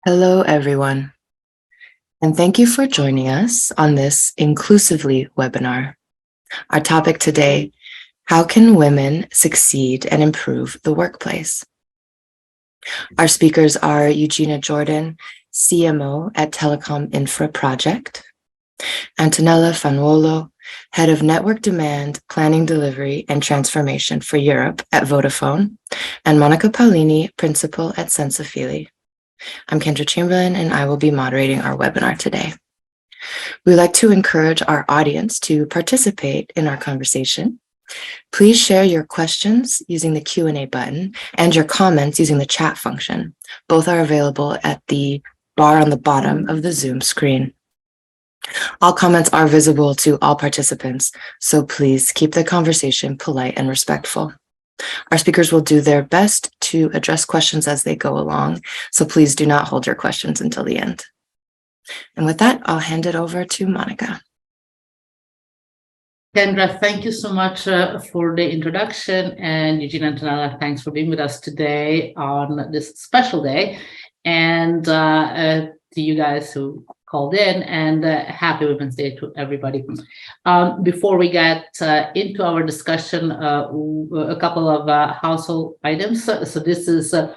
Hello, everyone, and thank you for joining us on this Inclusively webinar. Our topic today, how can women succeed and improve the workplace? Our speakers are Eugina Jordan, CMO at Telecom Infra Project, Antonella Faniuolo, Head of Network Demand, Planning, Delivery, and Transformation for Europe at Vodafone, and Monica Paolini, Principal at Sensafili. I'm Kendra Chamberlain, and I will be moderating our webinar today. We would like to encourage our audience to participate in our conversation. Please share your questions using the Q&A button and your comments using the chat function. Both are available at the bar on the bottom of the Zoom screen. All comments are visible to all participants, so please keep the conversation polite and respectful. Our speakers will do their best to address questions as they go along, so please do not hold your questions until the end. And with that, I'll hand it over to Monica. Kendra, thank you so much for the introduction, and Eugina Jordan, thanks for being with us today on this special day, and to you guys who called in, and happy Women's Day to everybody. Before we get into our discussion, a couple of household items. So this is a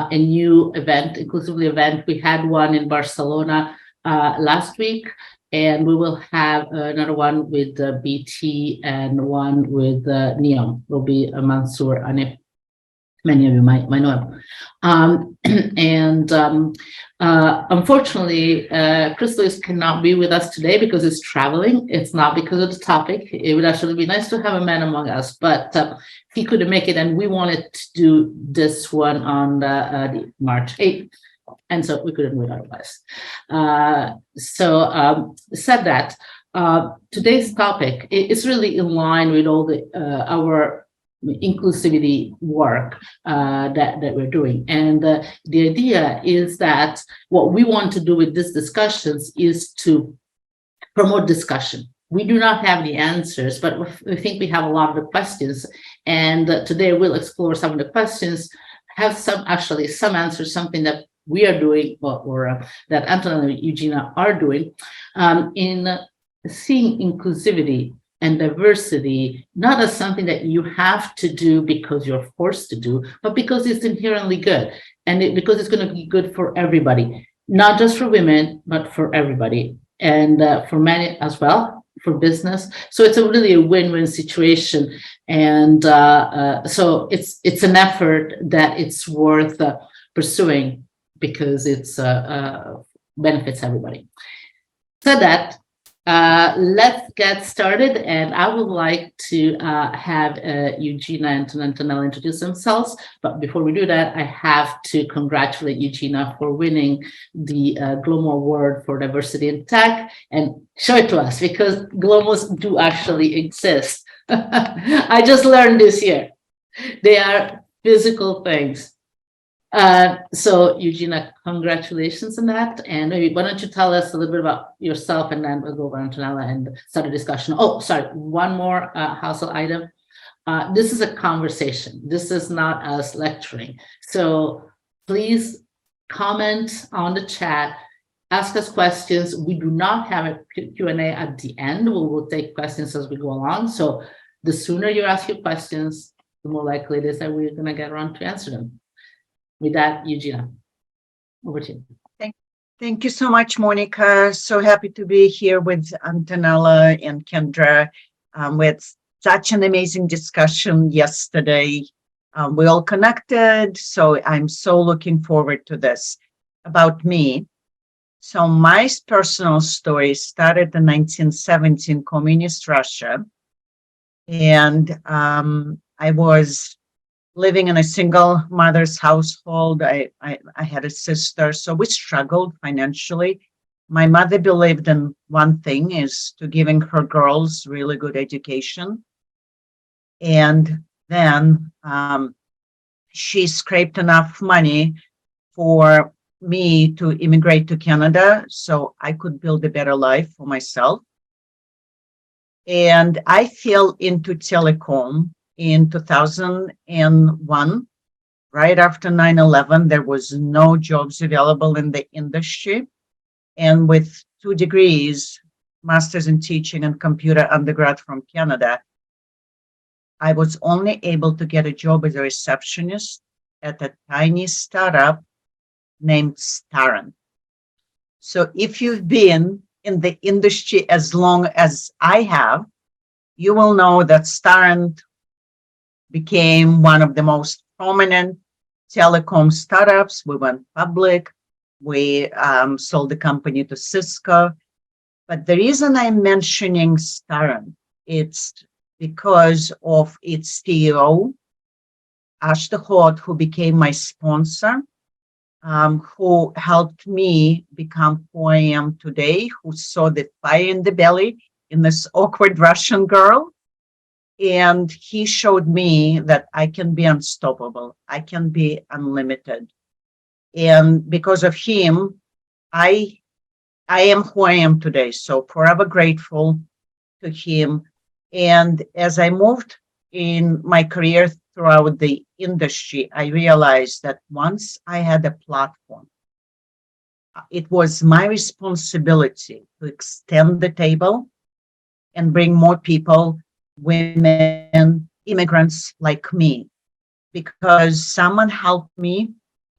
new event, Inclusively event. We had one in Barcelona last week, and we will have another one with BT and one with Neon. Will be Mansour Anif. Many of you might know him. Unfortunately, Chris Lewis cannot be with us today because he's traveling. It's not because of the topic. It would actually be nice to have a man among us, but he couldn't make it, and we wanted to do this one on the March 8th. And so we couldn't do it otherwise. Said that, today's topic is really in line with all the our inclusivity work that we're doing. And the idea is that what we want to do with these discussions is to promote discussion. We do not have the answers, but we think we have a lot of the questions. And today we'll explore some of the questions, have some answers, something that we are doing, or that Antonella and Eugina are doing, in seeing inclusivity and diversity not as something that you have to do because you're forced to do, but because it's inherently good, and because it's going to be good for everybody, not just for women, but for everybody, and for men as well, for business. So it's really a win-win situation, and so it's an effort that it's worth pursuing, because it's benefits everybody. So that let's get started, and I would like to have Eugina and Antonella introduce themselves. But before we do that, I have to congratulate Eugina for winning the Glomo Award for Diversity in Tech, and show it to us, because Glomos do actually exist. I just learned this year. They are physical things. So Eugina, congratulations on that. And maybe why don't you tell us a little bit about yourself, and then we'll go over to Antonella and start a discussion. Oh, sorry, one more household item. This is a conversation. This is not us lecturing. So please comment on the chat, ask us questions. We do not have a Q&A at the end. We will take questions as we go along. So the sooner you ask your questions, the more likely it is that we're going to get around to answer them. With that, Eugina, over to you. Thank you so much, Monica. So happy to be here with Antonella and Kendra. We had such an amazing discussion yesterday. We all connected, so I'm so looking forward to this. About me, so my personal story started in 1970 in communist Russia, and I was living in a single mother's household. I had a sister, so we struggled financially. My mother believed in one thing, is to giving her girls really good education. And then she scraped enough money for me to immigrate to Canada so I could build a better life for myself. And I fell into telecom in 2001. right after 9/11, there was no jobs available in the industry. And with 2 degrees, master's in teaching and computer undergrad from Canada, I was only able to get a job as a receptionist at a tiny startup named Starent. So if you've been in the industry as long as I have, you will know that Starent became one of the most prominent telecom startups. We went public. We sold the company to Cisco. But the reason I'm mentioning Starent, it's because of its CEO, Ashta Hort, who became my sponsor, who helped me become who I am today, who saw the fire in the belly in this awkward Russian girl. And he showed me that I can be unstoppable. I can be unlimited. And because of him, I I am who I am today. So forever grateful to him. And as I moved in my career throughout the industry, I realized that once I had a platform, it was my responsibility to extend the table and bring more people, women, immigrants like me, because someone helped me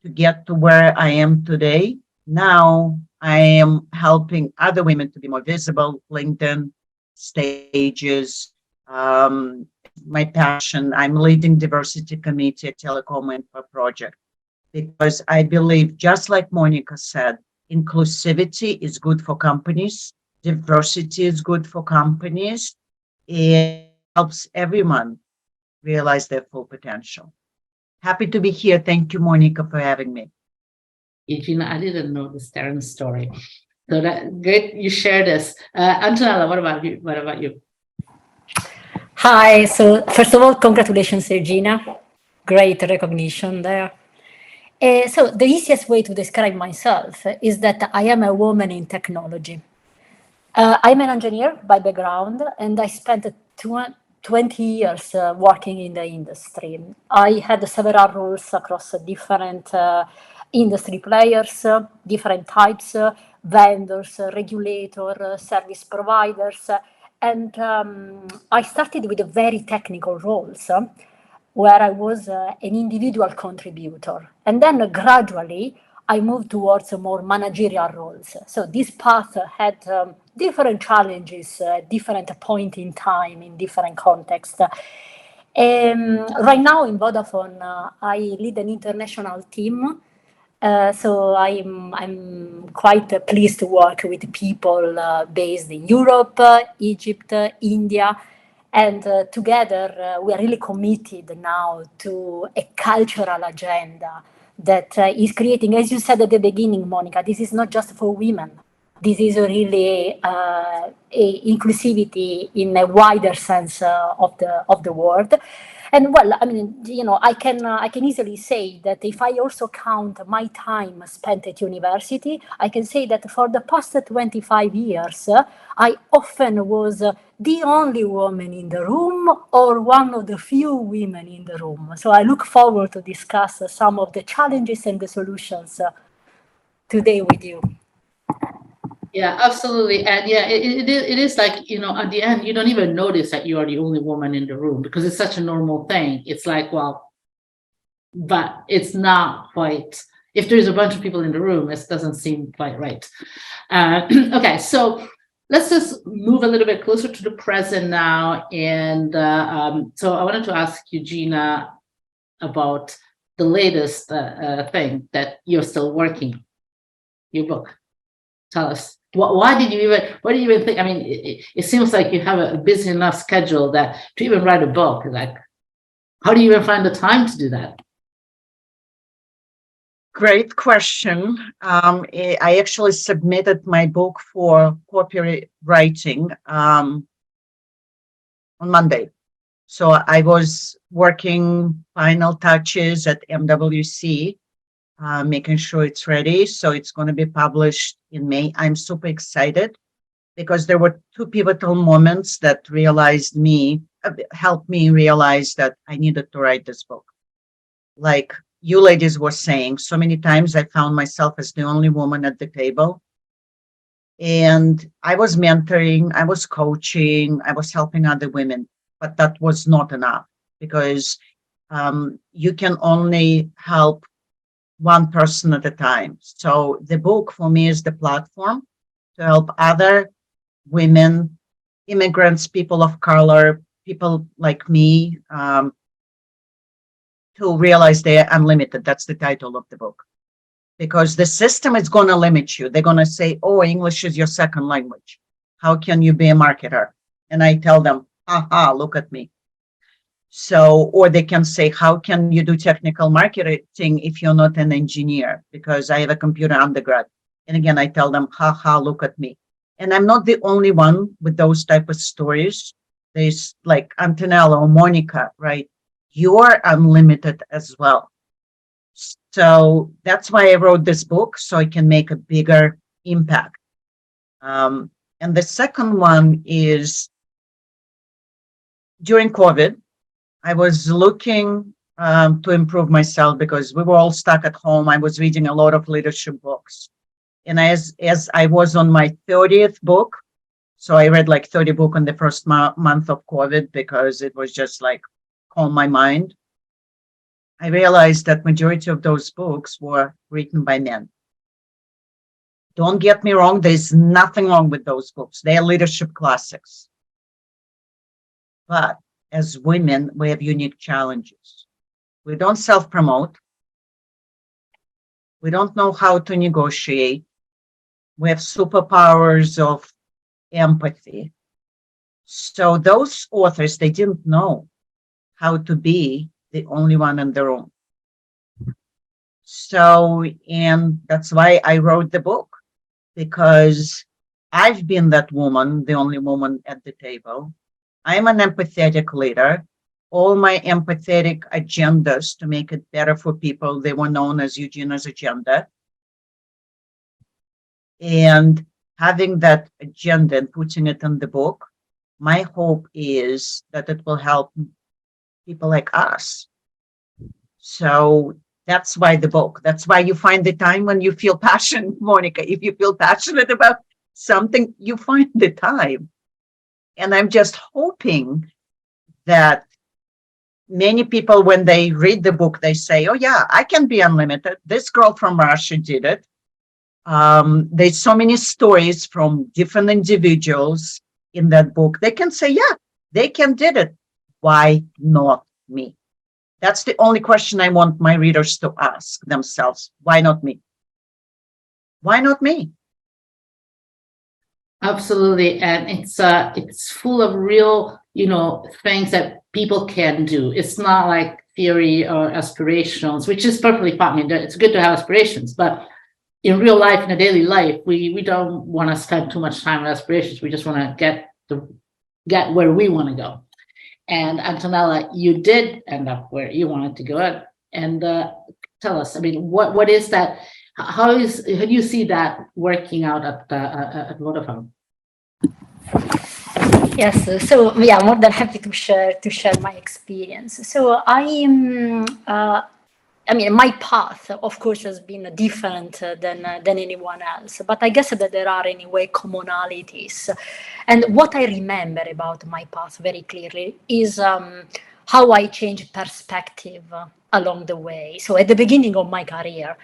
to get to where I am today. Now I am helping other women to be more visible, LinkedIn, stages, my passion. I'm leading diversity committee at Telecom Info Project because I believe, just like Monica said, inclusivity is good for companies, diversity is good for companies. It helps everyone realize their full potential. Happy to be here. Thank you, Monica, for having me. Eugina, I didn't know the Stern story. So that great you share this. Antonella, what about you? What about you? Hi. So first of all, congratulations, Eugina. Great recognition there. So the easiest way to describe myself is that I am a woman in technology. I'm an engineer by background, and I spent 20 years working in the industry. I had several roles across different industry players, different types, vendors, regulator, service providers, and I started with very technical roles where I was an individual contributor. And then gradually, I moved towards more managerial roles. So this path had different challenges at different point in time, in different contexts. Right now in Vodafone, I lead an international team. So I'm quite pleased to work with people based in Europe, Egypt, India, and together we are really committed now to a cultural agenda that is creating, as you said at the beginning, Monica, this is not just for women. This is really inclusivity in a wider sense of the word. And well, I mean, I can easily say that if I also count my time spent at university, I can say that for the past 25 years, I often was the only woman in the room or one of the few women in the room. So I look forward to discuss some of the challenges and the solutions today with you. Yeah, absolutely. And yeah, it is like, at the end, you don't even notice that you are the only woman in the room because it's such a normal thing. It's like, well, but it's not quite, if there's a bunch of people in the room, it doesn't seem quite right. Okay, so let's just move a little bit closer to the present now. And so I wanted to ask Eugina about the latest thing that you're still working, your book. Tell us. Why did you even think? I mean, it seems like you have a busy enough schedule that to even write a book, like, how do you even find the time to do that? Great question. I actually submitted my book for copywriting on Monday. So I was working final touches at MWC, making sure it's ready. So it's going to be published in May. I'm super excited because there were 2 pivotal moments that helped me realize that I needed to write this book. Like you ladies were saying, so many times I found myself as the only woman at the table. And I was mentoring, I was coaching, I was helping other women, but that was not enough because you can only help one person at a time. So the book for me is the platform to help other women, immigrants, people of color, people like me, to realize they're unlimited. That's the title of the book. Because the system is going to limit you. They're going to say, oh, English is your second language. How can you be a marketer? And I tell them, aha, look at me. So, or they can say, how can you do technical marketing if you're not an engineer? Because I have a computer undergrad. And again, I tell them, haha, look at me. And I'm not the only one with those type of stories. There's like Antonella or Monica, right? You're unlimited as well. So that's why I wrote this book, so I can make a bigger impact. And the second one is during COVID, I was looking to improve myself because we were all stuck at home. I was reading a lot of leadership books. And as I was on my 30th book, so I read like 30 books in the first month of COVID because it was just like calm my mind. I realized that majority of those books were written by men. Don't get me wrong, there's nothing wrong with those books. They are leadership classics. But as women, we have unique challenges. We don't self-promote. We don't know how to negotiate. We have superpowers of empathy. So those authors, they didn't know how to be the only one on their own. So, and that's why I wrote the book, because I've been that woman, the only woman at the table. I'm an empathetic leader. All my empathetic agendas to make it better for people, they were known as Eugina's agenda. And having that agenda and putting it in the book, my hope is that it will help people like us. So that's why the book. That's why you find the time when you feel passion, Monica. If you feel passionate about something, you find the time. And I'm just hoping that many people, when they read the book, they say, oh yeah, I can be unlimited. This girl from Russia did it. There's so many stories from different individuals in that book. They can say, yeah, they can did it. Why not me? That's the only question I want my readers to ask themselves. Why not me? Why not me? Absolutely, and it's full of real, things that people can do. It's not like theory or aspirations, which is perfectly fine. It's good to have aspirations, but in real life, in a daily life, we don't want to spend too much time on aspirations. We just want to get where we want to go. And Antonella, you did end up where you wanted to go. And tell us, I mean, what is that? How do you see that working out at Vodafone? Yes, so yeah, more than happy to share my experience. So I mean, my path, of course, has been different than anyone else, but I guess that there are anyway commonalities. And what I remember about my path very clearly is how I changed perspective along the way. So at the beginning of my career,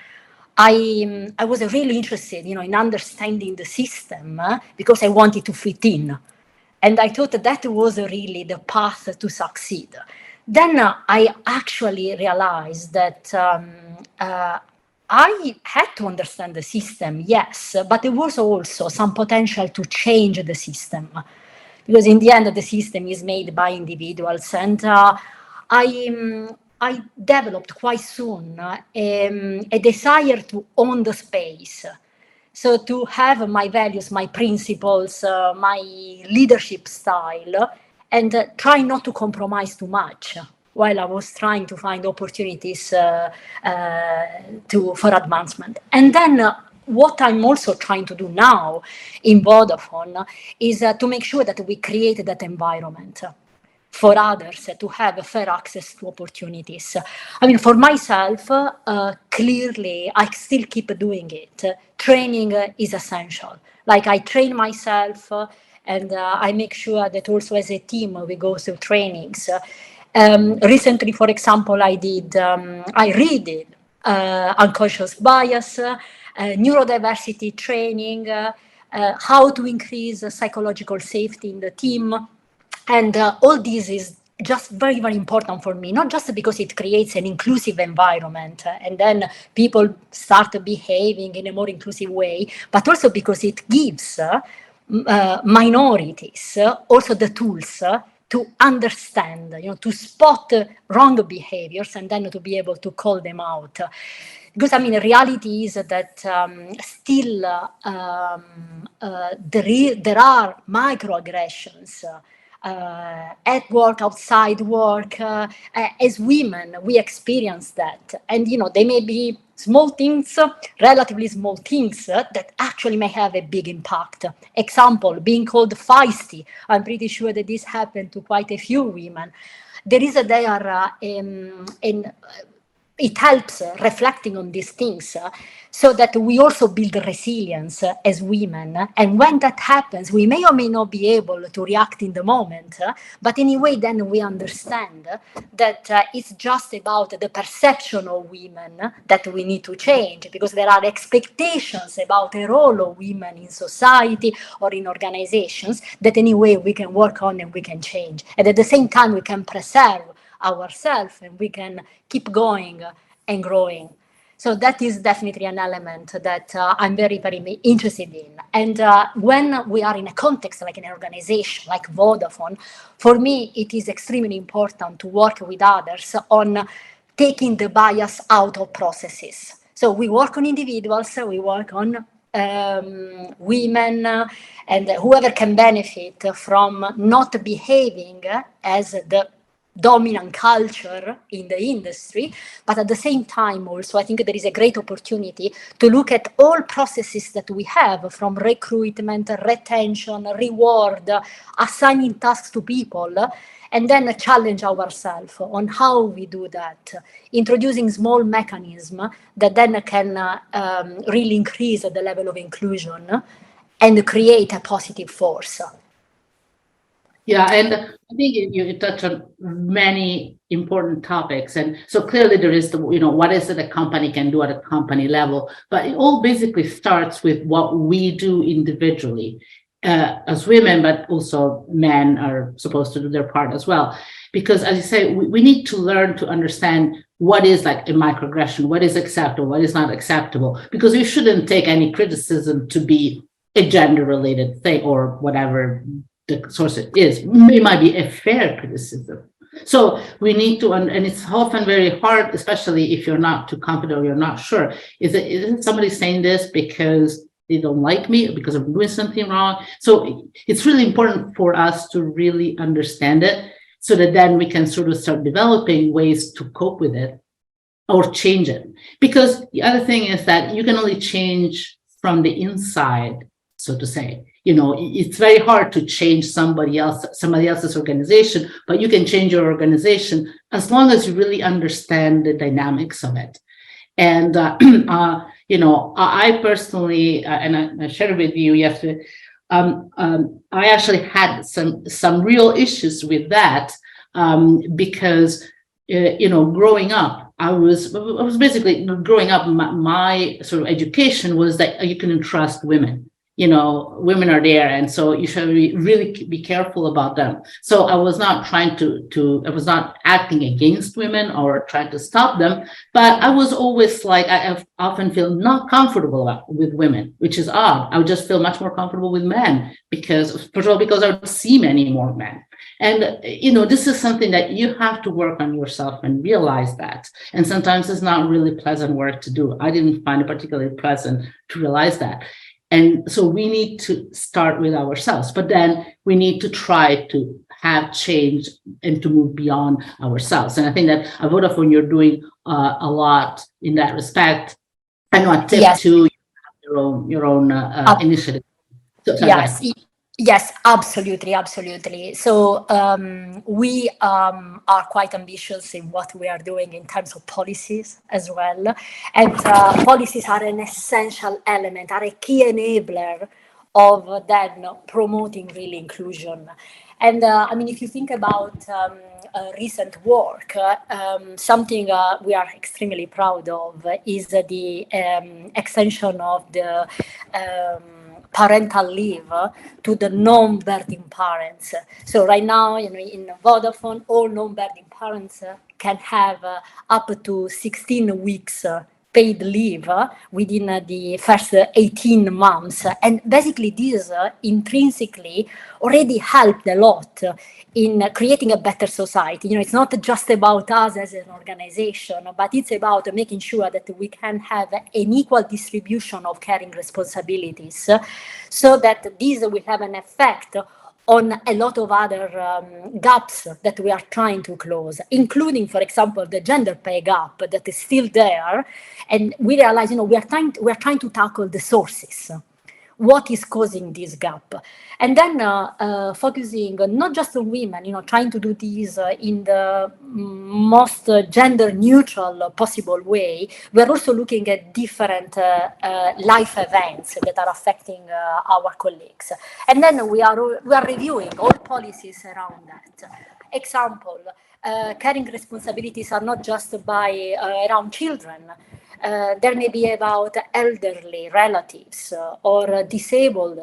I was really interested, in understanding the system because I wanted to fit in. And I thought that was really the path to succeed. Then I actually realized that I had to understand the system, yes, but there was also some potential to change the system. Because in the end, the system is made by individuals. And I developed quite soon a desire to own the space. So to have my values, my principles, my leadership style, and try not to compromise too much while I was trying to find opportunities for advancement. And then what I'm also trying to do now in Vodafone is to make sure that we create that environment. for others to have fair access to opportunities. I mean, for myself, clearly, I still keep doing it. Training is essential. Like I train myself and I make sure that also as a team we go through trainings. Recently, for example, I redid unconscious bias, neurodiversity training, how to increase psychological safety in the team. And all this is just very, very important for me, not just because it creates an inclusive environment and then people start behaving in a more inclusive way, but also because it gives minorities also the tools to understand, to spot wrong behaviors and then to be able to call them out. Because I mean, the reality is that still there are microaggressions at work, outside work. As women, we experience that. And, they may be small things, relatively small things that actually may have a big impact. Example, being called feisty. I'm pretty sure that this happened to quite a few women. There is it helps reflecting on these things so that we also build resilience as women. And when that happens, we may or may not be able to react in the moment, but anyway, then we understand that it's just about the perception of women that we need to change, because there are expectations about the role of women in society or in organizations that anyway we can work on and we can change. And at the same time, we can preserve ourselves and we can keep going and growing. So that is definitely an element that I'm very, very interested in. And when we are in a context like an organization like Vodafone, for me, it is extremely important to work with others on taking the bias out of processes. So we work on individuals, we work on women and whoever can benefit from not behaving as the dominant culture in the industry, but at the same time also I think there is a great opportunity to look at all processes that we have, from recruitment, retention, reward, assigning tasks to people, and then challenge ourselves on how we do that, introducing small mechanisms that then can really increase the level of inclusion and create a positive force. Yeah, and I think you touch on many important topics. And so clearly there is what is it a company can do at a company level, but it all basically starts with what we do individually as women, but also men are supposed to do their part as well. Because as you say, we need to learn to understand what is like a microaggression, what is acceptable, what is not acceptable, because we shouldn't take any criticism to be a gender related thing or whatever the source is. It might be a fair criticism. So we need to, and it's often very hard, especially if you're not too confident or you're not sure. Isn't somebody saying this because they don't like me, or because I'm doing something wrong? So it's really important for us to really understand it, so that then we can sort of start developing ways to cope with it or change it. Because the other thing is that you can only change from the inside, so to say. It's very hard to change somebody else's organization, but you can change your organization as long as you really understand the dynamics of it. And I personally, and I shared with you yesterday, I actually had some real issues with that because growing up, I was basically growing up. My sort of education was that you couldn't trust women. Women are there, and so you should really be careful about them. So I was not trying I was not acting against women or trying to stop them, but I was always like, I often feel not comfortable with women, which is odd. I would just feel much more comfortable with men because, first of all, because I don't see many more men. And, this is something that you have to work on yourself and realize that. And sometimes it's not really pleasant work to do. I didn't find it particularly pleasant to realize that. And so we need to start with ourselves, but then we need to try to have change and to move beyond ourselves. And I think that at Vodafone, you're doing a lot in that respect. I know at TIP too, you have your own initiative. So, yes. Yes, absolutely, absolutely. So we are quite ambitious in what we are doing in terms of policies as well. And policies are an essential element, are a key enabler of then promoting real inclusion. And I mean, if you think about recent work, something we are extremely proud of is the extension of the parental leave to the non-birthing parents. So right now, in Vodafone, all non-birthing parents can have up to 16 weeks paid leave within the first 18 months. And basically this intrinsically already helped a lot in creating a better society. It's not just about us as an organization, but it's about making sure that we can have an equal distribution of caring responsibilities so that these will have an effect on a lot of other gaps that we are trying to close, including, for example, the gender pay gap that is still there. And we realize, we are trying to tackle the sources. What is causing this gap? And then focusing not just on women, trying to do this in the most gender neutral possible way. We're also looking at different life events that are affecting our colleagues. And then we are reviewing all policies around that. Example, caring responsibilities are not just by around children. There may be about elderly relatives or disabled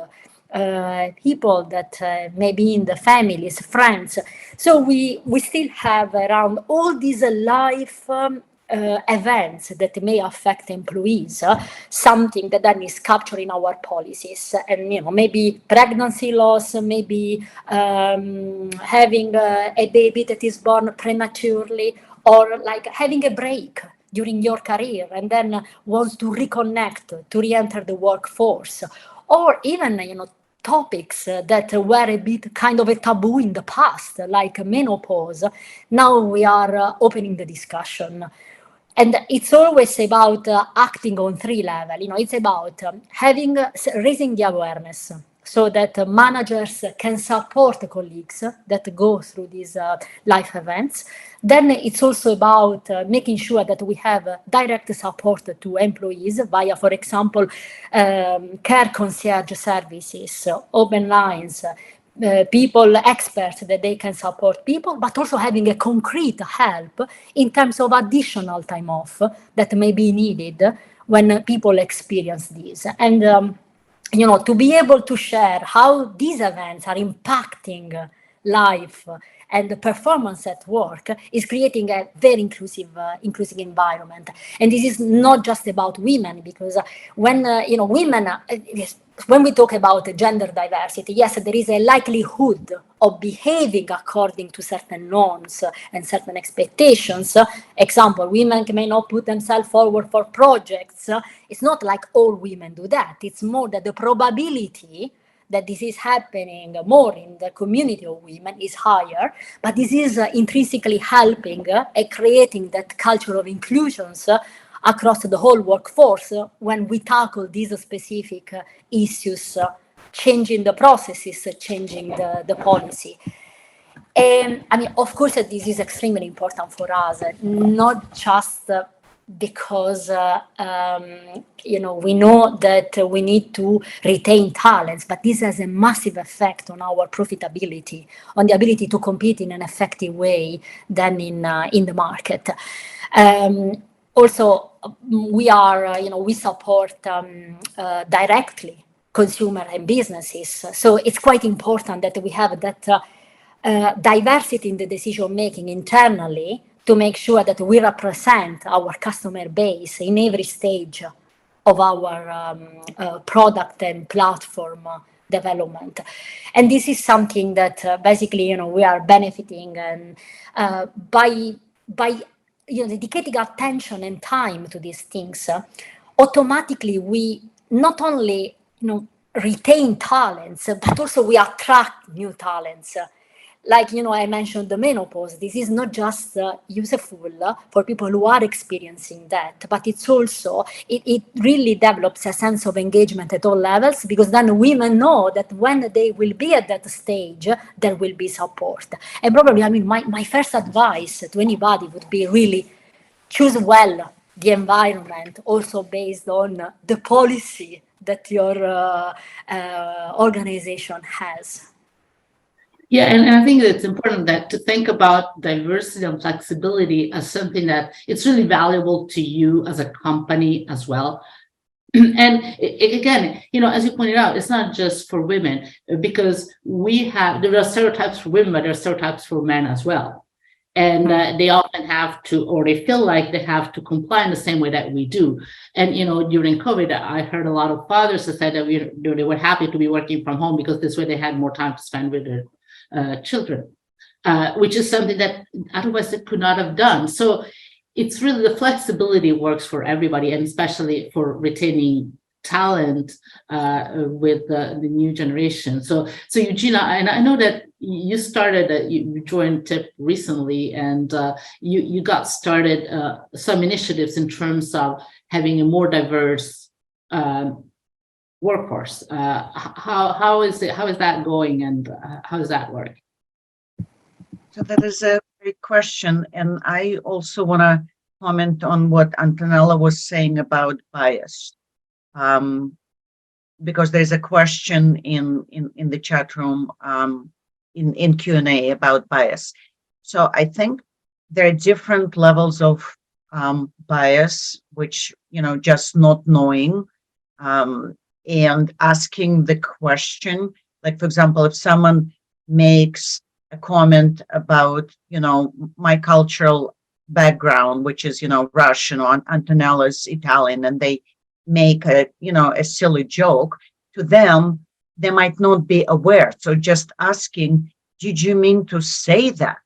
people that may be in the families, friends. So we still have around all these life events that may affect employees, something that then is captured in our policies. And maybe pregnancy loss, maybe having a baby that is born prematurely, or like having a break during your career and then wants to reconnect, to re-enter the workforce, or even topics that were a bit kind of a taboo in the past, like menopause. Now we are opening the discussion. And it's always about acting on three levels. It's about raising the awareness so that managers can support colleagues that go through these life events. Then it's also about making sure that we have direct support to employees via, for example, care concierge services, open lines, people, experts that they can support people, but also having a concrete help in terms of additional time off that may be needed when people experience this. And to be able to share how these events are impacting life and the performance at work is creating a very inclusive environment. And this is not just about women, because when women, when we talk about gender diversity, yes, there is a likelihood of behaving according to certain norms and certain expectations. Example, women may not put themselves forward for projects. It's not like all women do that. It's more that the probability that this is happening more in the community of women is higher, but this is intrinsically helping and creating that culture of inclusions across the whole workforce when we tackle these specific issues, changing the processes, changing the policy. And I mean, of course, this is extremely important for us, not just because we know that we need to retain talents, but this has a massive effect on our profitability, on the ability to compete in an effective way than in the market. Also, we support directly consumer and businesses, so it's quite important that we have that diversity in the decision making internally to make sure that we represent our customer base in every stage of our product and platform development. And this is something that basically we are benefiting and by dedicating attention and time to these things, automatically we not only retain talents, but also we attract new talents. like, I mentioned the menopause. This is not just useful for people who are experiencing that, but it's also, it really develops a sense of engagement at all levels, because then women know that when they will be at that stage, there will be support. And probably, my first advice to anybody would be really choose well the environment, also based on the policy that your organization has. Yeah, and I think it's important that to think about diversity and flexibility as something that it's really valuable to you as a company as well. And again, as you pointed out, it's not just for women, because there are stereotypes for women, but there are stereotypes for men as well. And they often have to, or they feel like they have to comply in the same way that we do. And, during COVID, I heard a lot of fathers that said that they were happy to be working from home because this way they had more time to spend with their children, which is something that otherwise they could not have done. So it's really the flexibility works for everybody, and especially for retaining talent with the new generation. So Eugina, and I know that you started, you joined TIP recently, and you got started some initiatives in terms of having a more diverse workforce. How is that going, and how does that work? So that is a great question, and I also want to comment on what Antonella was saying about bias, because there's a question in the chat room in Q&A about bias. So I think there are different levels of bias, which just not knowing. And asking the question, like, for example, if someone makes a comment about, my cultural background, which is, Russian, or Antonella's Italian, and they make a silly joke, to them, they might not be aware. So just asking, did you mean to say that?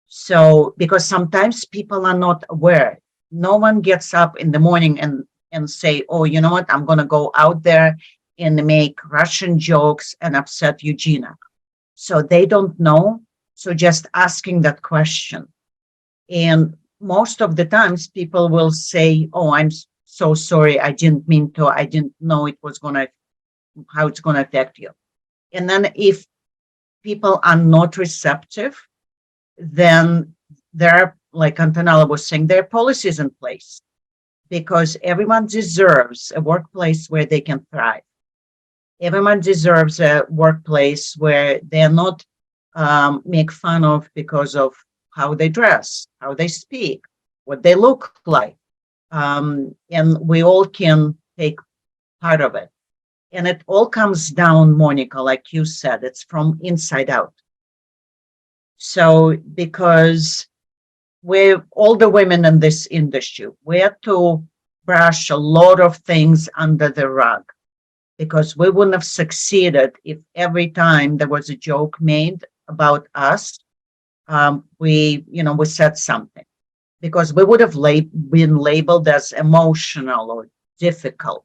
So, because sometimes people are not aware. No one gets up in the morning and say, oh, you know what, I'm going to go out there and make Russian jokes and upset Eugina. So they don't know. So just asking that question. And most of the times people will say, oh, I'm so sorry, I didn't mean to, I didn't know it was how it's going to affect you. And then if people are not receptive, then there are, like Antonella was saying, there are policies in place, because everyone deserves a workplace where they can thrive. Everyone deserves a workplace where they're not make fun of because of how they dress, how they speak, what they look like. And we all can take part of it. And it all comes down, Monica, like you said, it's from inside out. So because we're all the women in this industry, we have to brush a lot of things under the rug, because we wouldn't have succeeded if every time there was a joke made about us, we said something, because we would have been labeled as emotional or difficult.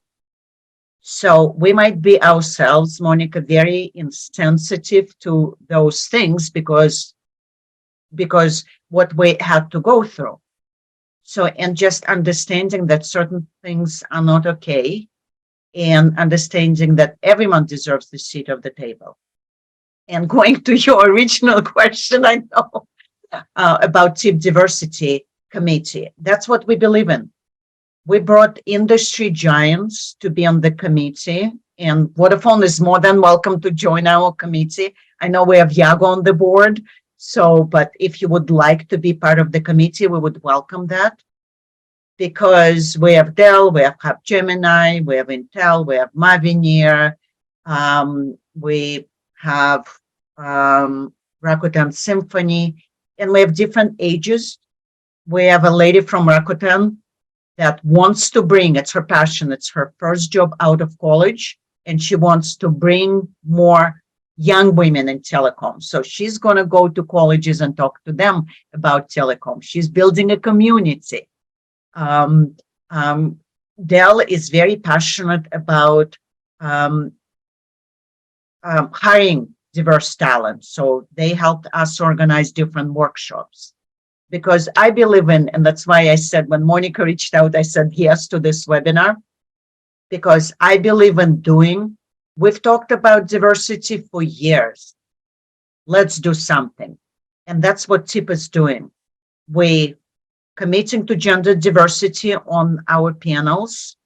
So we might be ourselves, Monica, very insensitive to those things because what we had to go through. So, and just understanding that certain things are not okay, and understanding that everyone deserves the seat of the table. And going to your original question, I know, about TIP Diversity Committee. That's what we believe in. We brought industry giants to be on the committee, and Vodafone is more than welcome to join our committee. I know we have Yago on the board, but if you would like to be part of the committee, we would welcome that. Because we have Dell, we have Capgemini, we have Intel, we have Mavenir, we have Rakuten Symphony, and we have different ages. We have a lady from Rakuten that wants to bring, it's her passion, it's her first job out of college, and she wants to bring more young women in telecom. So she's going to go to colleges and talk to them about telecom. She's building a community. Dell is very passionate about hiring diverse talent. So they helped us organize different workshops. Because I believe in, and that's why I said when Monica reached out, I said yes to this webinar, because I believe in doing. We've talked about diversity for years. Let's do something. And that's what TIP is doing. We committing to gender diversity on our panels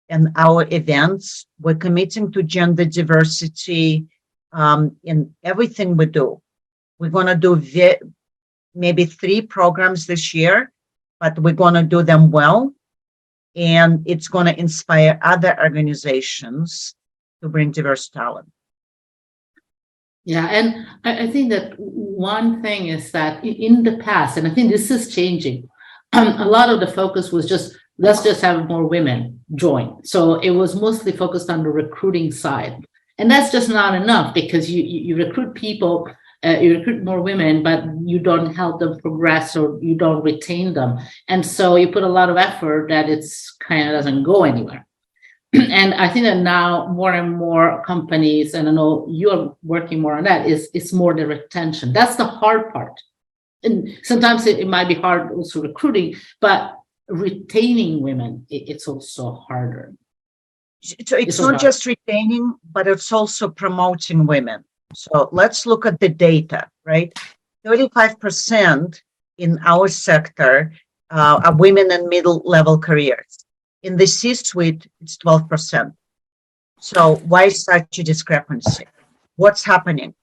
and our events. We're committing to gender diversity in everything we do. We're going to do maybe 3 programs this year, but we're going to do them well. And it's going to inspire other organizations to bring diverse talent. Yeah, and I think that one thing is that in the past, and I think this is changing, a lot of the focus was just, let's just have more women join. So it was mostly focused on the recruiting side. And that's just not enough, because you recruit people, you recruit more women, but you don't help them progress, or you don't retain them. And so you put a lot of effort that it's kind of doesn't go anywhere. And I think that now more and more companies, and I know you're working more on that, it's more the retention. That's the hard part. And sometimes it might be hard also recruiting, but retaining women, it's also harder. So it's not just retaining, but it's also promoting women. So let's look at the data, right? 35% in our sector are women in middle-level careers. In the C-suite, it's 12%. So why such a discrepancy? What's happening?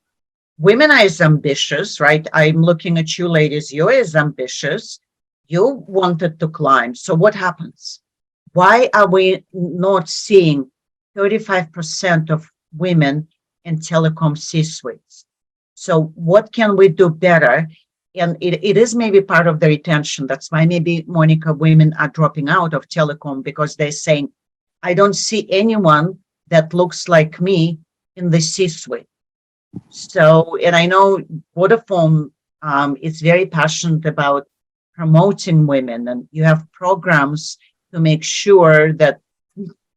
Women are as ambitious, right? I'm looking at you ladies, you're as ambitious. You wanted to climb. So what happens? Why are we not seeing 35% of women in telecom C-suites? So what can we do better? And it is maybe part of the retention. That's why maybe, Monica, women are dropping out of telecom, because they're saying, I don't see anyone that looks like me in the C-suite. So, and I know Vodafone is very passionate about promoting women, and you have programs to make sure that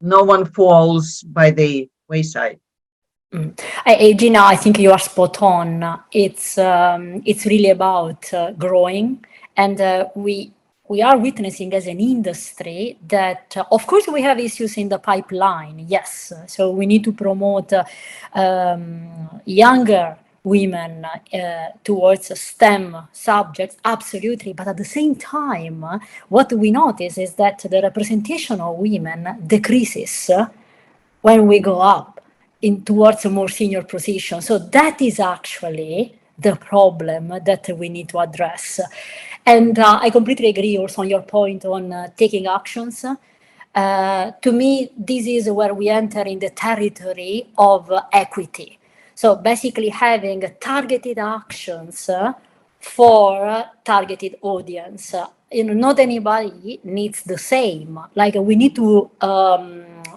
no one falls by the wayside. Eugina, I think you are spot on. It's really about growing, and we are witnessing as an industry that, of course, we have issues in the pipeline. Yes, so we need to promote younger women towards STEM subjects, absolutely. But at the same time, what we notice is that the representation of women decreases when we go up towards a more senior position. So that is actually the problem that we need to address. And I completely agree also on your point on taking actions. To me, this is where we enter in the territory of equity. So basically having targeted actions for targeted audience. Not anybody needs the same. Like, we need to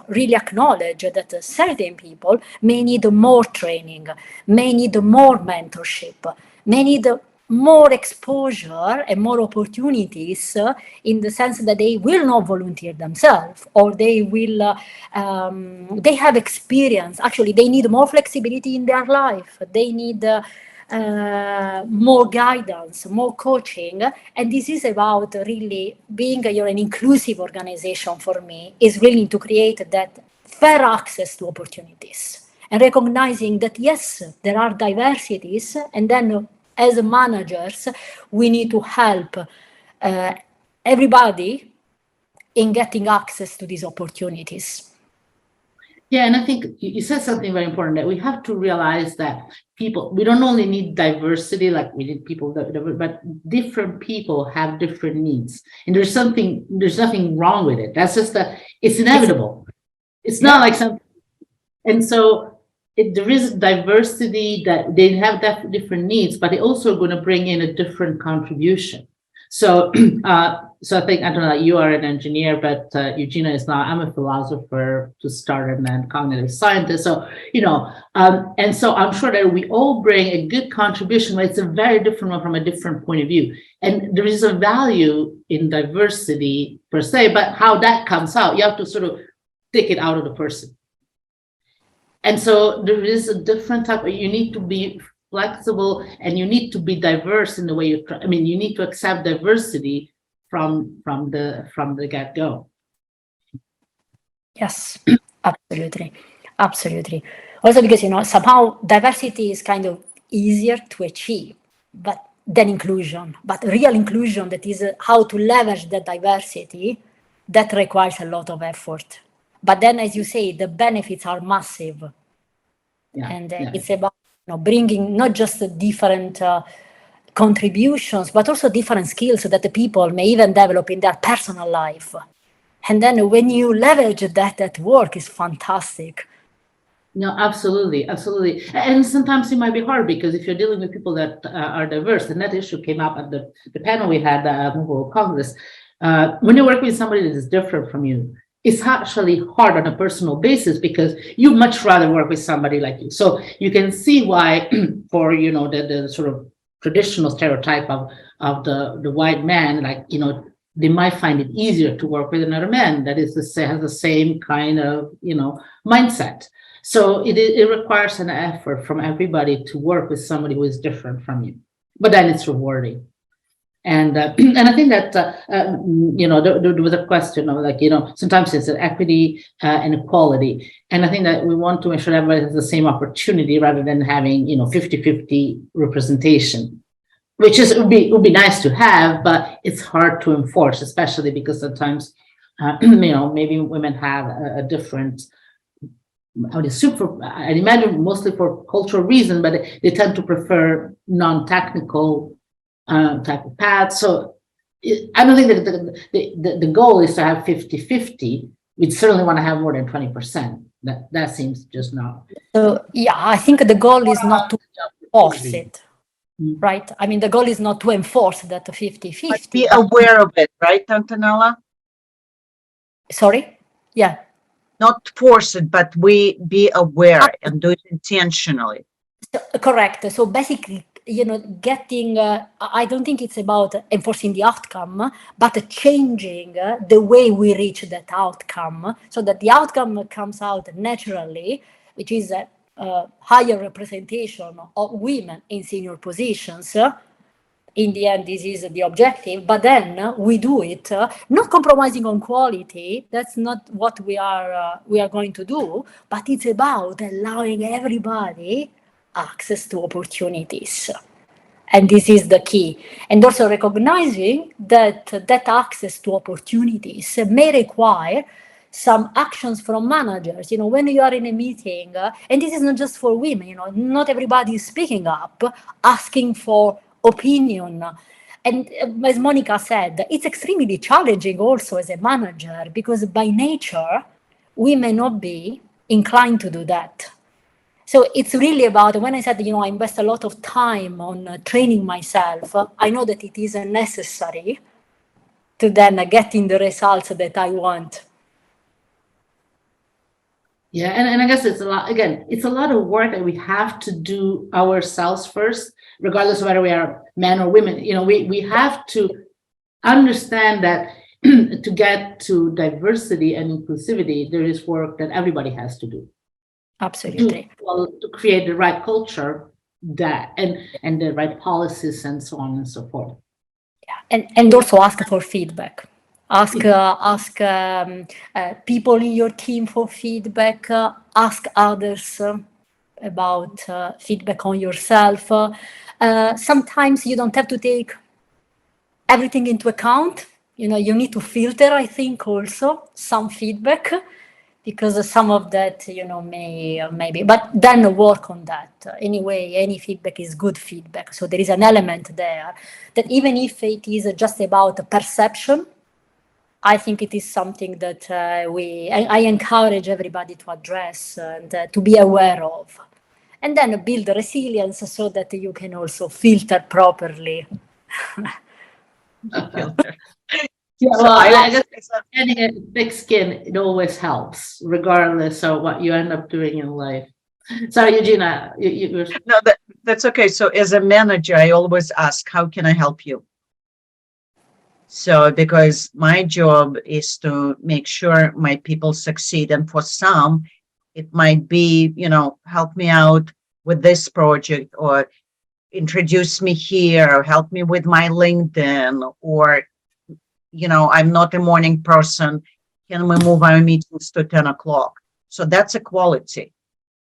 really acknowledge that certain people may need more training, may need more mentorship, may need more exposure and more opportunities in the sense that they will not volunteer themselves, or they will, they have experience. Actually, they need more flexibility in their life. They need more guidance, more coaching. And this is about really being an inclusive organization. For me, is really to create that fair access to opportunities and recognizing that, yes, there are diversities, and then as managers, we need to help everybody in getting access to these opportunities. Yeah, and I think you said something very important, that we have to realize that people, we don't only need diversity, like we need people, but different people have different needs. And there's nothing wrong with it. That's just that it's inevitable. It's not like something. And so there is diversity, that they have different needs, but they also are going to bring in a different contribution. So, so I think, Antonella, you are an engineer, but Eugina is not. I'm a philosopher to start, and then cognitive scientist. So, and so I'm sure that we all bring a good contribution, but it's a very different one from a different point of view. And there is a value in diversity per se, but how that comes out, you have to sort of take it out of the person. And so there is a different type of, you need to be flexible and you need to be diverse in the way you need to accept diversity from the get-go. Yes, absolutely. Absolutely. Also because, somehow diversity is kind of easier to achieve, than inclusion. But real inclusion, that is how to leverage that diversity, that requires a lot of effort. But then, as you say, the benefits are massive. Yeah, And yeah. it's about bringing not just the different contributions, but also different skills that the people may even develop in their personal life. And then when you leverage that at work, is fantastic. No, absolutely, absolutely. And sometimes it might be hard because if you're dealing with people that are diverse, and that issue came up at the panel we had at World Congress. When you work with somebody that is different from you, it's actually hard on a personal basis because you much rather work with somebody like you. So you can see why for, the sort of traditional stereotype of the white man, like, they might find it easier to work with another man that has the same kind of, mindset. So it requires an effort from everybody to work with somebody who is different from you, but then it's rewarding. And I think that there was a question of like, sometimes it's equity and equality, and I think that we want to make sure everybody has the same opportunity rather than having 50-50 representation, which would be nice to have, but it's hard to enforce, especially because sometimes maybe women have a different. I'd imagine mostly for cultural reason, but they tend to prefer non-technical type of paths. So I don't think that the goal is to have 50-50. We'd certainly want to have more than 20%. That seems just not. So yeah, I think the goal is not to force it, right? I mean, the goal is not to enforce that 50-50. But be aware of it, right, Antonella? Sorry? Yeah. Not force it, but we be aware and do it intentionally. Correct. So basically, getting, I don't think it's about enforcing the outcome, but changing the way we reach that outcome so that the outcome comes out naturally, which is a higher representation of women in senior positions. In the end, this is the objective, but then we do it not compromising on quality. That's not what we are going to do, but it's about allowing everybody access to opportunities. And this is the key. And also recognizing that access to opportunities may require some actions from managers. When you are in a meeting, and this is not just for women, not everybody is speaking up, asking for opinion. And as Monica said, it's extremely challenging also as a manager because by nature, we may not be inclined to do that. So it's really about, when I said, I invest a lot of time on training myself, I know that it is necessary to then getting the results that I want. Yeah, and I guess it's a lot of work that we have to do ourselves first, regardless of whether we are men or women. We have to understand that to get to diversity and inclusivity, there is work that everybody has to do. Absolutely. To create the right culture and the right policies and so on and so forth. Yeah, and also ask for feedback. Ask people in your team for feedback. Ask others about feedback on yourself. Sometimes you don't have to take everything into account. You need to filter, I think, also some feedback, because some of that, maybe, but then work on that. Anyway, any feedback is good feedback. So there is an element there that even if it is just about perception, I think it is something that I encourage everybody to address and to be aware of. And then build resilience so that you can also filter properly. Yeah, well, I guess getting a thick skin, it always helps, regardless of what you end up doing in life. Sorry, Eugina. No, that's okay. So as a manager, I always ask, how can I help you? So because my job is to make sure my people succeed. And for some, It might be, help me out with this project, or introduce me here, or help me with my LinkedIn, or, I'm not a morning person. Can we move our meetings to 10 o'clock? So that's equality,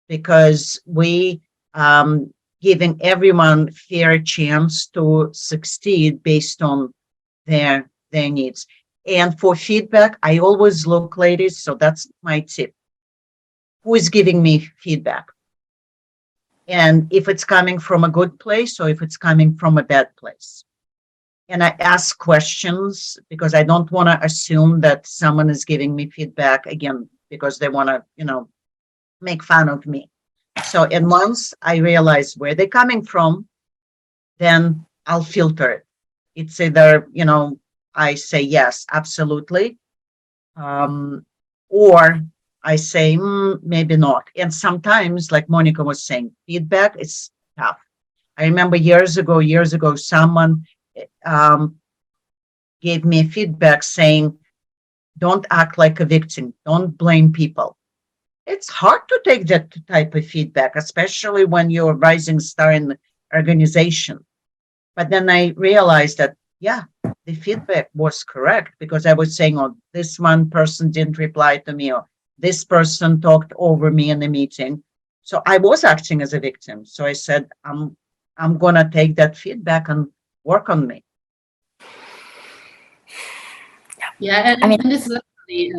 because we giving everyone fair chance to succeed based on their needs. And for feedback, I always look, ladies, so that's my tip. Who is giving me feedback? And if it's coming from a good place or if it's coming from a bad place. And I ask questions, because I don't want to assume that someone is giving me feedback again because they want to, make fun of me. So, and once I realize where they're coming from, then I'll filter it. It's either, I say, yes, absolutely. Or I say, maybe not. And sometimes, like Monica was saying, feedback is tough. I remember years ago, someone gave me feedback saying, don't act like a victim. Don't blame people. It's hard to take that type of feedback, especially when you're a rising star in the organization. But then I realized that, yeah, the feedback was correct, because I was saying, oh, this one person didn't reply to me, or this person talked over me in the meeting. So I was acting as a victim. So I said, I'm going to take that feedback and work on me. Yeah, I mean- and this is actually,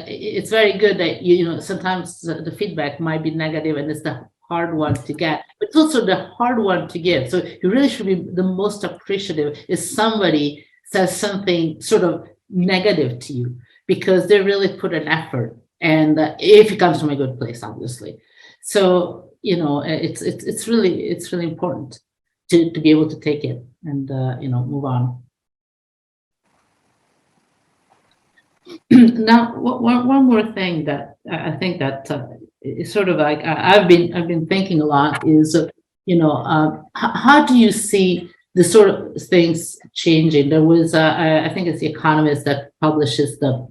it's very good that, sometimes the feedback might be negative and it's the hard one to get, but it's also the hard one to give. So you really should be the most appreciative if somebody says something sort of negative to you, because they really put an effort, and if it comes from a good place, obviously. So, it's really important to be able to take it and, move on. Now, one more thing that I think that is sort of like I've been thinking a lot is, how do you see the sort of things changing? There was, I think it's The Economist that publishes the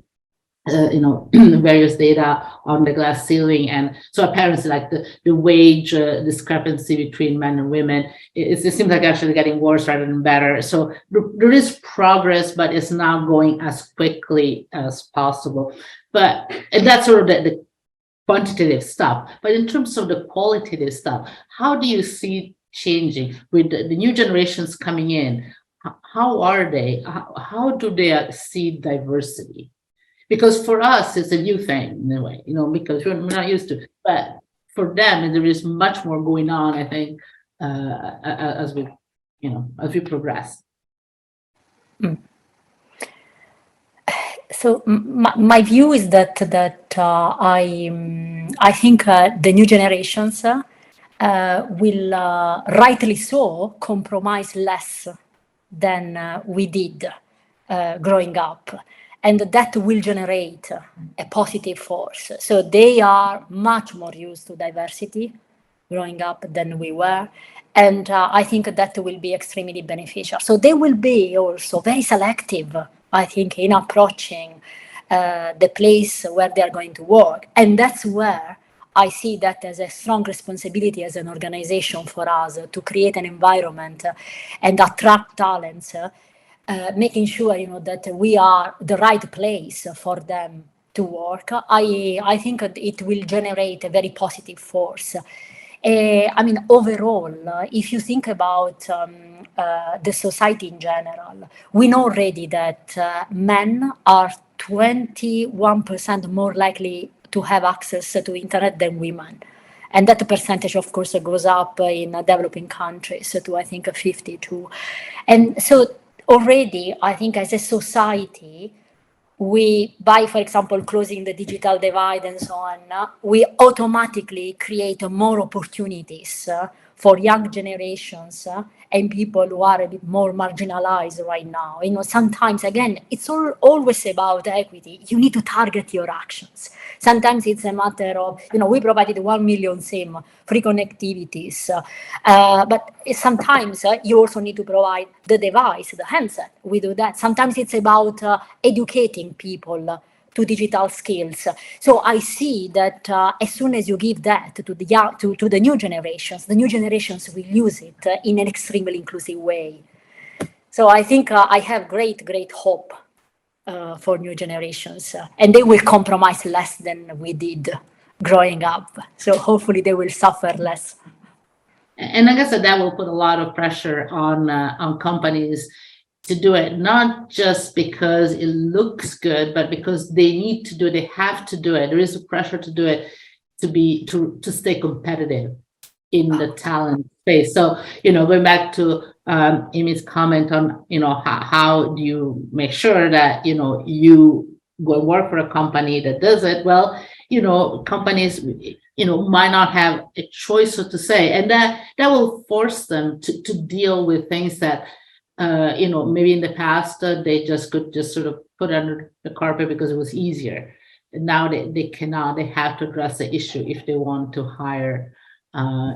various data on the glass ceiling, and so apparently, like the wage discrepancy between men and women, it seems like actually getting worse rather than better. So there is progress, but it's not going as quickly as possible. And that's sort of the quantitative stuff. But in terms of the qualitative stuff, how do you see changing with the new generations coming in? How are they? How do they see diversity? Because for us, it's a new thing in a way, because we're not used to it. But for them, there is much more going on, I think, as we progress. So my view is that I think the new generations will rightly so compromise less than we did growing up, and that will generate a positive force. So they are much more used to diversity growing up than we were, and I think that will be extremely beneficial. So they will be also very selective, I think, in approaching the place where they are going to work, and that's where I see that as a strong responsibility as an organization for us to create an environment and attract talents, making sure that we are the right place for them to work. I think it will generate a very positive force. Overall, if you think about the society in general, we know already that men are 21% more likely to have access to internet than women. And that percentage, of course, goes up in developing countries to, I think, 52. And so already, I think as a society, we, by, for example, closing the digital divide and so on, we automatically create more opportunities for young generations and people who are a bit more marginalized right now. Sometimes, again, it's always about equity. You need to target your actions. Sometimes it's a matter of, we provided 1 million SIM, free connectivities, but sometimes you also need to provide the device, the handset. We do that. Sometimes it's about educating people to digital skills. So I see that as soon as you give that to the new generations will use it in an extremely inclusive way. So I think I have great hope for new generations, and they will compromise less than we did growing up. So hopefully they will suffer less. And I guess that will put a lot of pressure on companies to do it, not just because it looks good, but because they need to do it, they have to do it. There is a pressure to do it to stay competitive in the talent space. So, going back to Amy's comment on, how do you make sure that, you go work for a company that does it? Well, companies, might not have a choice, so to say, and that will force them to deal with things that, maybe in the past they could just sort of put under the carpet because it was easier. And now they cannot, they have to address the issue if they want to hire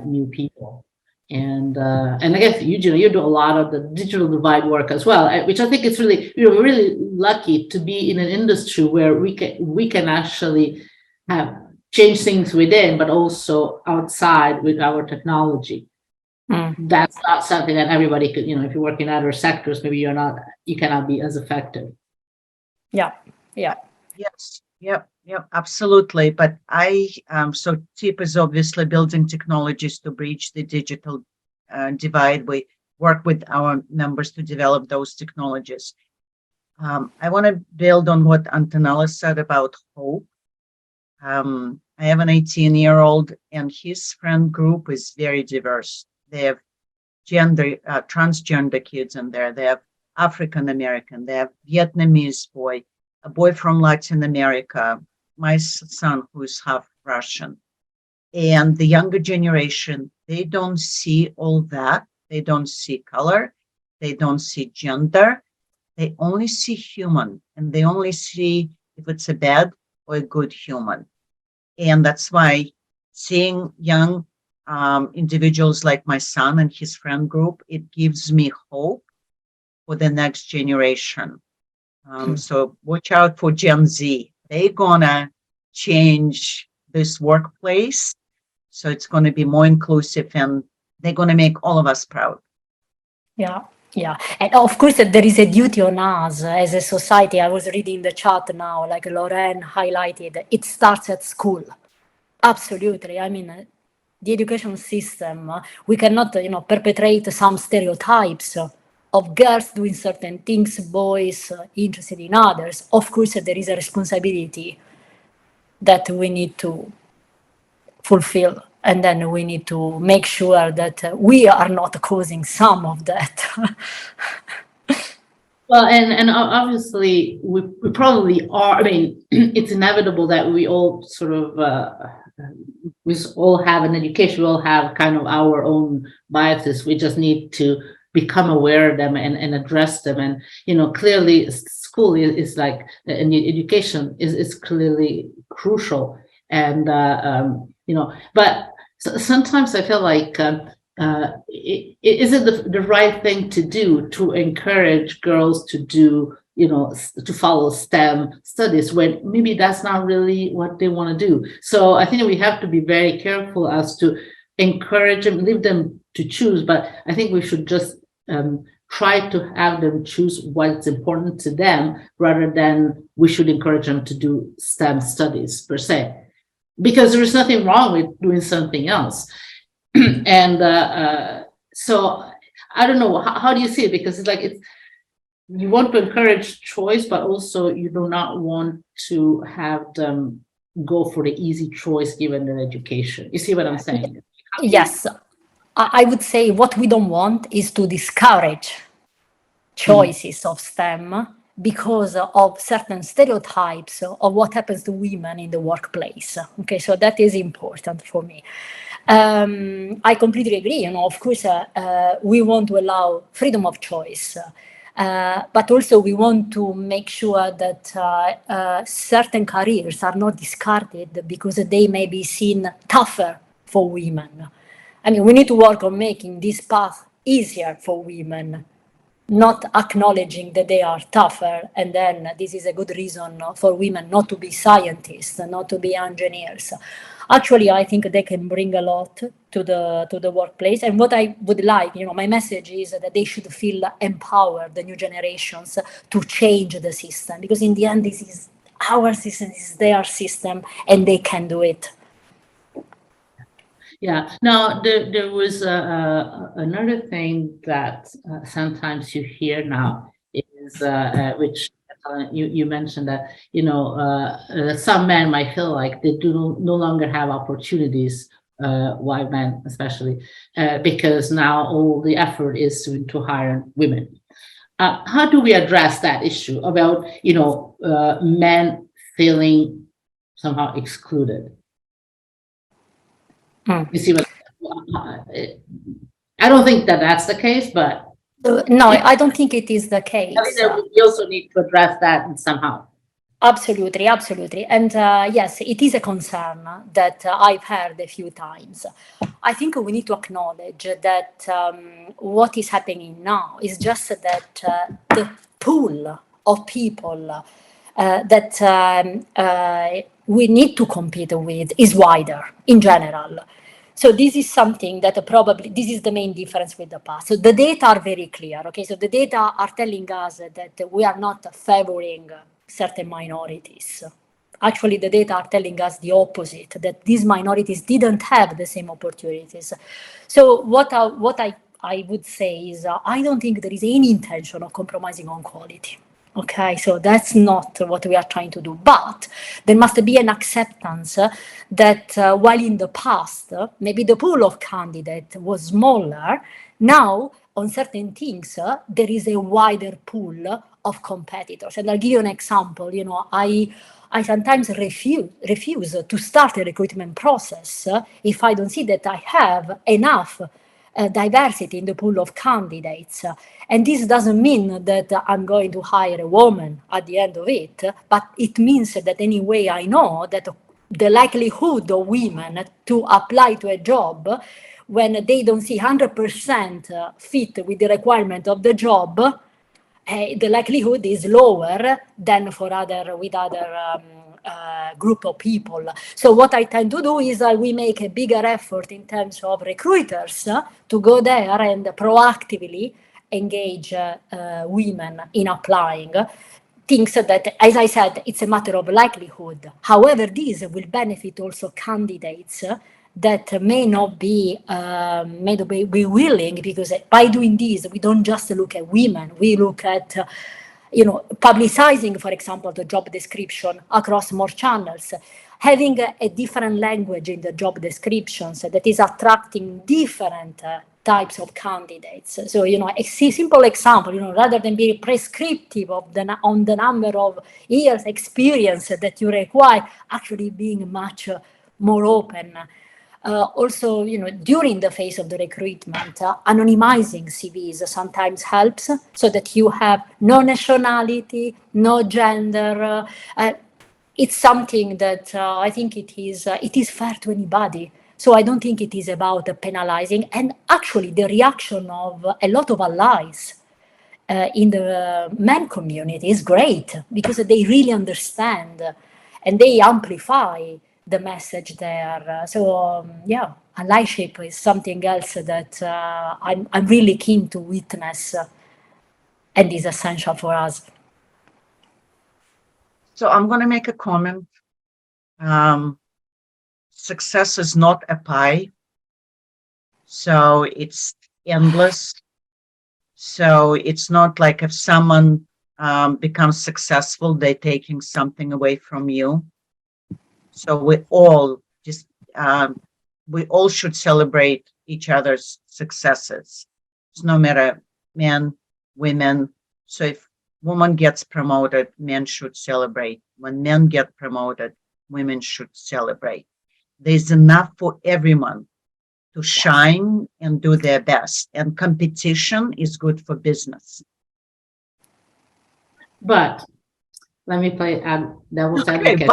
new people. And I guess, Eugina, you do a lot of the digital divide work as well, which I think is really, we're really lucky to be in an industry where we can actually have change things within, but also outside with our technology. That's not something that everybody could, if you work in other sectors, maybe you cannot be as effective. Yeah. Yes. Yep, absolutely. But so TIP is obviously building technologies to bridge the digital divide. We work with our members to develop those technologies. I want to build on what Antonella said about hope. I have an 18-year-old, and his friend group is very diverse. They have transgender kids in there. They have African American. They have Vietnamese boy, a boy from Latin America, my son who's half Russian. And the younger generation, they don't see all that. They don't see color. They don't see gender. They only see human, and they only see if it's a bad or a good human. And that's why seeing young individuals like my son and his friend group, it gives me hope for the next generation. So watch out for Gen Z. They're gonna change this workplace. So it's going to be more inclusive, and they're going to make all of us proud. Yeah. And of course, there is a duty on us as a society. I was reading the chat now, like Lorraine highlighted, it starts at school. Absolutely. I mean, the education system, we cannot, perpetrate some stereotypes of girls doing certain things, boys interested in others. Of course, there is a responsibility that we need to fulfill, and then we need to make sure that we are not causing some of that. Well, and obviously we probably are. I mean, it's inevitable that we all sort of we all have an education. We all have kind of our own biases. We just need to become aware of them and address them. And clearly, school is like, and education is clearly crucial. And but sometimes I feel like. Is it the right thing to do to encourage girls to do, to follow STEM studies when maybe that's not really what they want to do? So I think we have to be very careful as to encourage them, leave them to choose. But I think we should just try to have them choose what's important to them rather than we should encourage them to do STEM studies per se, because there is nothing wrong with doing something else. And so I don't know, how do you see it? Because it's like you want to encourage choice, but also you do not want to have them go for the easy choice given their education. You see what I'm saying? Yes, I would say what we don't want is to discourage choices of STEM because of certain stereotypes of what happens to women in the workplace. Okay, so that is important for me. I completely agree. Of course, we want to allow freedom of choice, but also we want to make sure that certain careers are not discarded because they may be seen tougher for women. I mean, we need to work on making this path easier for women not acknowledging that they are tougher, and then this is a good reason for women not to be scientists, not to be engineers. Actually, I think they can bring a lot to the workplace. And what I would like, my message is that they should feel empowered, the new generations, to change the system, because in the end, this is our system, this is their system, and they can do it. Yeah. Now, there was another thing that sometimes you hear now is which you mentioned that some men might feel like they do no longer have opportunities, white men especially, because now all the effort is to hire women. How do we address that issue about men feeling somehow excluded? You see what I don't think that that's the case, but no, I don't think it is the case. I think that we also need to address that somehow. Absolutely, absolutely. And yes, it is a concern that I've heard a few times. I think we need to acknowledge that what is happening now is just that the pool of people that we need to compete with is wider in general. So this is something that probably, this is the main difference with the past. So the data are very clear, okay? So the data are telling us that we are not favoring certain minorities. Actually, the data are telling us the opposite, that these minorities didn't have the same opportunities. So what I would say is I don't think there is any intention of compromising on quality. Okay, so that's not what we are trying to do. But there must be an acceptance that while in the past, maybe the pool of candidates was smaller, now on certain things, there is a wider pool of competitors. And I'll give you an example. I sometimes refuse to start a recruitment process if I don't see that I have enough diversity in the pool of candidates. And this doesn't mean that I'm going to hire a woman at the end of it, but it means that anyway I know that the likelihood of women to apply to a job when they don't see 100% fit with the requirement of the job, the likelihood is lower than with other group of people. So what I tend to do is we make a bigger effort in terms of recruiters to go there and proactively engage women in applying. Things that, as I said, it's a matter of likelihood. However, this will benefit also candidates that may not be willing, because by doing this, we don't just look at women, we look at publicizing, for example, the job description across more channels, having a different language in the job descriptions that is attracting different types of candidates. So, a simple example, rather than being prescriptive on the number of years experience that you require, actually being much more open. Also, during the phase of the recruitment, anonymizing CVs sometimes helps, so that you have no nationality, no gender. It's something that I think it is fair to anybody. So I don't think it is about penalizing. And actually, the reaction of a lot of allies in the men community is great, because they really understand and they amplify the message there. So allyship is something else that I'm really keen to witness and is essential for us. So I'm going to make a comment. Success is not a pie, so it's endless. So it's not like if someone becomes successful, they're taking something away from you. So we all should celebrate each other's successes. It's no matter men, women. So if woman gets promoted, men should celebrate. When men get promoted, women should celebrate. There's enough for everyone to shine and do their best. And competition is good for business. But let me play devil's advocate.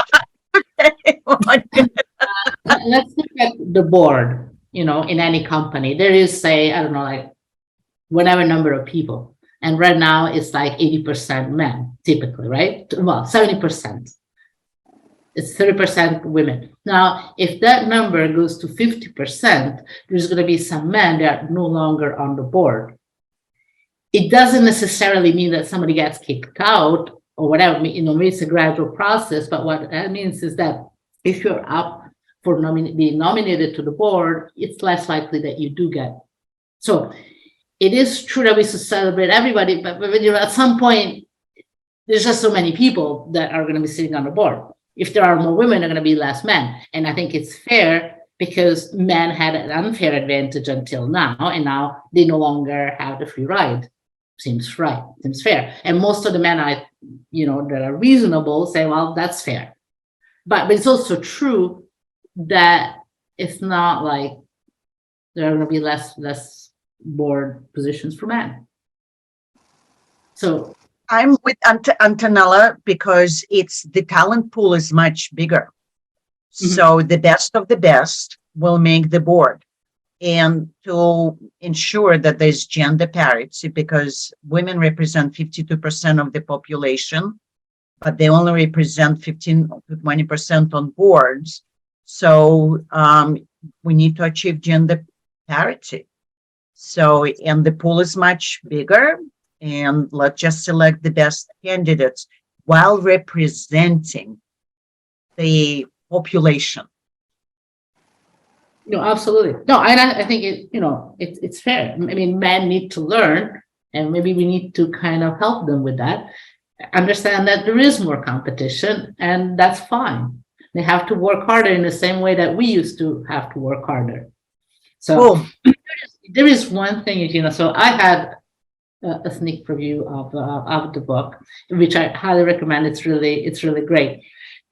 Let's look at the board, in any company. There is, say, I don't know, like whatever number of people. And right now it's like 80% men, typically, right? Well, 70%. It's 30% women. Now, if that number goes to 50%, there's going to be some men that are no longer on the board. It doesn't necessarily mean that somebody gets kicked out or whatever. Maybe it's a gradual process, but what that means is that if you're up for being nominated to the board, it's less likely that you do get. So it is true that we should celebrate everybody, but at some point, there's just so many people that are going to be sitting on the board. If there are more women, there are going to be less men. And I think it's fair because men had an unfair advantage until now, and now they no longer have the free ride. Seems right, seems fair. And most of the men that are reasonable say, well, that's fair. But it's also true that it's not like there are going to be less board positions for men. So I'm with Antonella because the talent pool is much bigger. So the best of the best will make the board. And to ensure that there's gender parity, because women represent 52% of the population, but they only represent 15 to 20% on boards. So we need to achieve gender parity. So, and the pool is much bigger, and let's just select the best candidates while representing the population. Absolutely. No, and I think it's fair. I mean, men need to learn, and maybe we need to kind of help them with that. Understand that there is more competition, and that's fine. They have to work harder in the same way that we used to have to work harder. So there is one thing, Eugina. So I had a sneak preview of the book, which I highly recommend. It's really great.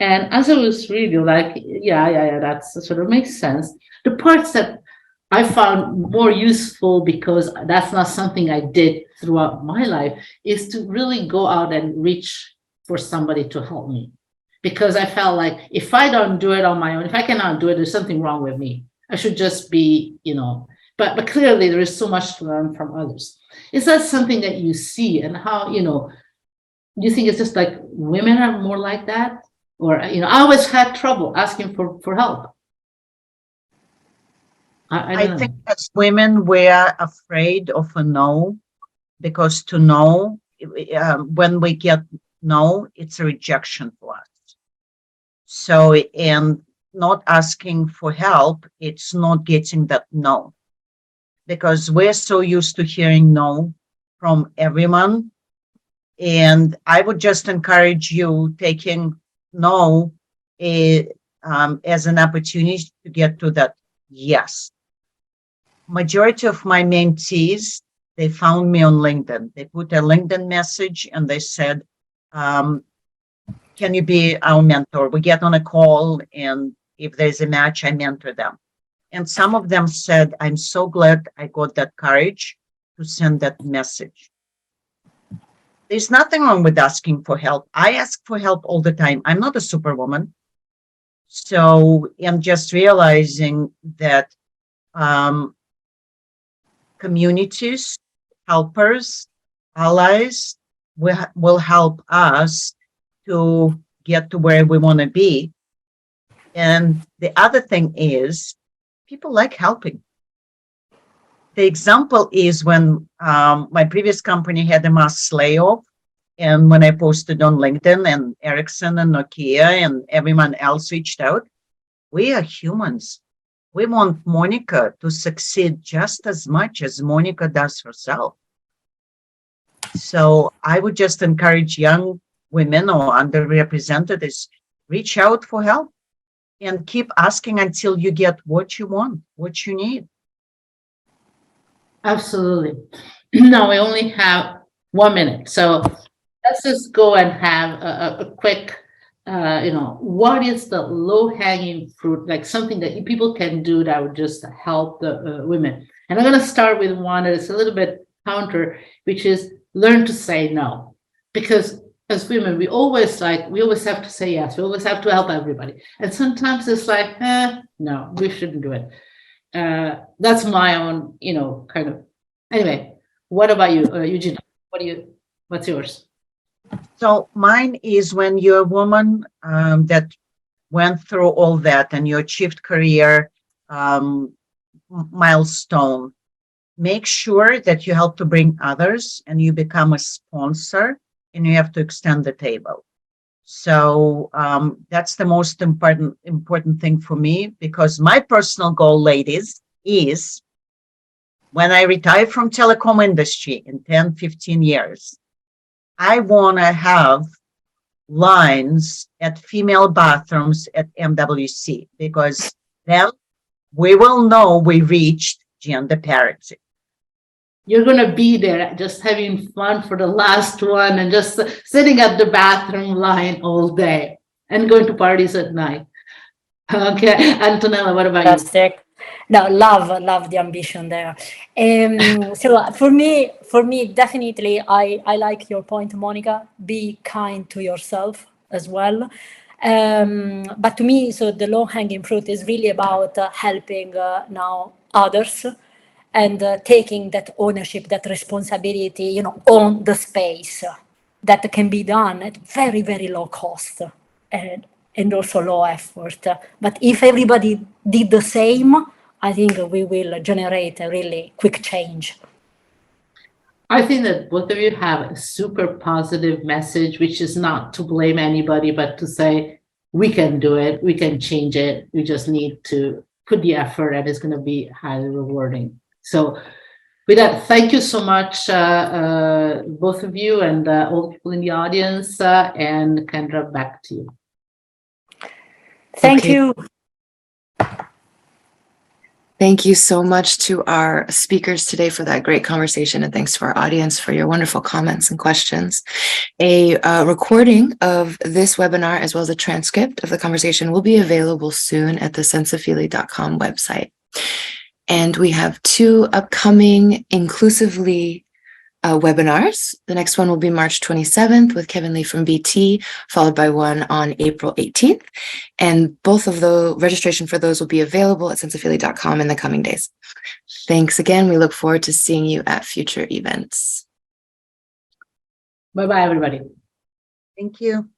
And as I was reading, like, yeah, that sort of makes sense. The parts that I found more useful, because that's not something I did throughout my life, is to really go out and reach for somebody to help me. Because I felt like if I don't do it on my own, if I cannot do it, there's something wrong with me. I should just be, but clearly there is so much to learn from others. Is that something that you see, and how, do you think it's just like women are more like that? Or, I always had trouble asking for help. I think as women, we're afraid of a no, because to know, when we get no, it's a rejection for us. So, and not asking for help, it's not getting that no, because we're so used to hearing no from everyone. And I would just encourage you taking no as an opportunity to get to that yes. Majority of my mentees, they found me on LinkedIn. They put a LinkedIn message and they said, can you be our mentor? We get on a call, and if there's a match, I mentor them. And some of them said, I'm so glad I got that courage to send that message. There's nothing wrong with asking for help. I ask for help all the time. I'm not a superwoman. So I'm just realizing that communities, helpers, allies will help us to get to where we want to be. And the other thing is, people like helping. The example is when my previous company had a mass layoff, and when I posted on LinkedIn, and Ericsson and Nokia and everyone else reached out, we are humans. We want Monica to succeed just as much as Monica does herself. So I would just encourage young women or underrepresented is reach out for help and keep asking until you get what you want, what you need. Absolutely. No, we only have 1 minute. So let's just go and have a quick, what is the low-hanging fruit, like something that people can do that would just help the women? And I'm going to start with one that is a little bit counter, which is learn to say no. Because as women, we always have to say yes. We always have to help everybody. And sometimes it's like, no, we shouldn't do it. That's my own, kind of. Anyway, what about you, Eugina? What's yours? So mine is when you're a woman that went through all that and you achieved career milestone. Make sure that you help to bring others and you become a sponsor and you have to extend the table. So that's the most important thing for me, because my personal goal, ladies, is when I retire from telecom industry in 10, 15 years, I want to have lines at female bathrooms at MWC, because then we will know we reached gender parity. You're going to be there just having fun for the last one and just sitting at the bathroom line all day and going to parties at night. Okay, Antonella, what about you? Fantastic. No, love the ambition there. So for me, definitely, I like your point, Monica. Be kind to yourself as well. But to me, so the low-hanging fruit is really about helping now others and taking that ownership, that responsibility, on the space that can be done at very, very low cost. And also low effort. But if everybody did the same, I think we will generate a really quick change. I think that both of you have a super positive message, which is not to blame anybody, but to say, we can do it, we can change it. We just need to put the effort, and it's going to be highly rewarding. So with that, thank you so much, both of you and all the people in the audience, and Kendra, back to you. Thank you. Thank you so much to our speakers today for that great conversation, and thanks to our audience for your wonderful comments and questions. A recording of this webinar, as well as a transcript of the conversation, will be available soon at the sensaphilly.com website. And we have 2 upcoming inclusively webinars. The next one will be March 27th with Kevin Lee from BT, followed by one on April 18th. And both of the registration for those will be available at sensaphilly.com in the coming days. Thanks again. We look forward to seeing you at future events. Bye-bye, everybody. Thank you.